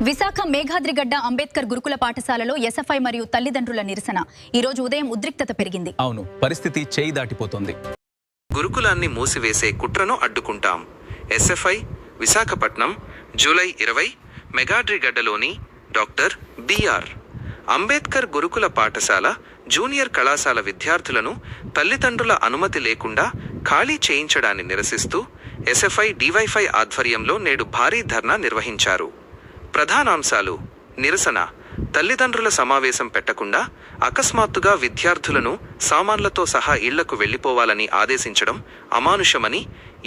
విశాఖ మేఘాద్రిగడ్డ అంబేద్కర్ గురుకుల పాఠశాలలో ఎస్ఎఫ్ఐ మరియు తల్లిదండ్రుల నిరసన ఈ రోజు ఉదయం ఉద్రిక్తత పెరిగింది. అవును, పరిస్థితి చేయి దాటిపోతుంది. గురుకులాన్ని మూసివేసే కుట్రను అడ్డుకుంటాం. ఎస్ఎఫ్ఐ విశాఖపట్నం జూలై 20 మేఘాద్రిగడ్డలోని డాక్టర్ బిఆర్ అంబేద్కర్ గురుకుల పాఠశాల జూనియర్ కళాశాల విద్యార్థులను తల్లిదండ్రుల అనుమతి లేకుండా ఖాళీ చేయించడాన్ని నిరసిస్తూ ఎస్ఎఫ్ఐ డివైఫై ఆధ్వర్యంలో నేడు భారీ ధర్నా నిర్వహించారు. ప్రధానాంశాలు: నిరసన, తల్లిదండ్రుల సమావేశం పెట్టకుండా అకస్మాత్తుగా విద్యార్థులను సామాన్లతో సహా ఇళ్లకు వెళ్లిపోవాలని ఆదేశించడం అమానుషమని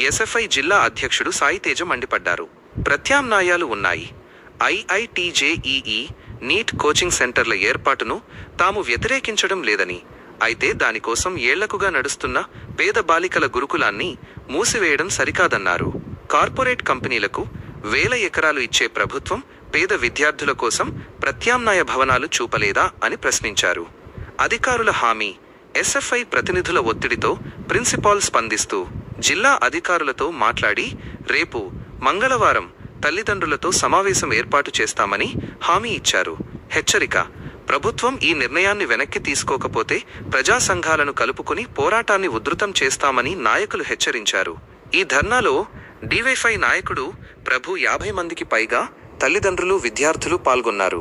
ఎస్ఎఫ్ఐ జిల్లా అధ్యక్షుడు సాయితేజ మండిపడ్డారు. ప్రత్యామ్నాయాలు ఉన్నాయి. ఐఐటిజేఈఈ నీట్ కోచింగ్ సెంటర్ల ఏర్పాటును తాము వ్యతిరేకించడం లేదని, అయితే దానికోసం ఏళ్లకుగా నడుస్తున్న పేద బాలికల గురుకులాన్ని మూసివేయడం సరికాదన్నారు. కార్పొరేట్ కంపెనీలకు వేల ఎకరాలు ఇచ్చే ప్రభుత్వం పేద విద్యార్థుల కోసం ప్రత్యామ్నాయ భవనాలు చూపలేదా అని ప్రశ్నించారు. అధికారుల హామీ: ఎస్ఎఫ్ఐ ప్రతినిధుల ఒత్తిడితో ప్రిన్సిపాల్ స్పందిస్తూ జిల్లా అధికారులతో మాట్లాడి రేపు మంగళవారం తల్లిదండ్రులతో సమావేశం ఏర్పాటు చేస్తామని హామీ ఇచ్చారు. హెచ్చరిక: ప్రభుత్వం ఈ నిర్ణయాన్ని వెనక్కి తీసుకోకపోతే ప్రజా సంఘాలను కలుపుకుని పోరాటాన్ని ఉధృతం చేస్తామని నాయకులు హెచ్చరించారు. ఈ ధర్నాలో డివైఫై నాయకుడు ప్రభు 50 మందికి పైగా తల్లిదండ్రులు, విద్యార్థులు పాల్గొన్నారు.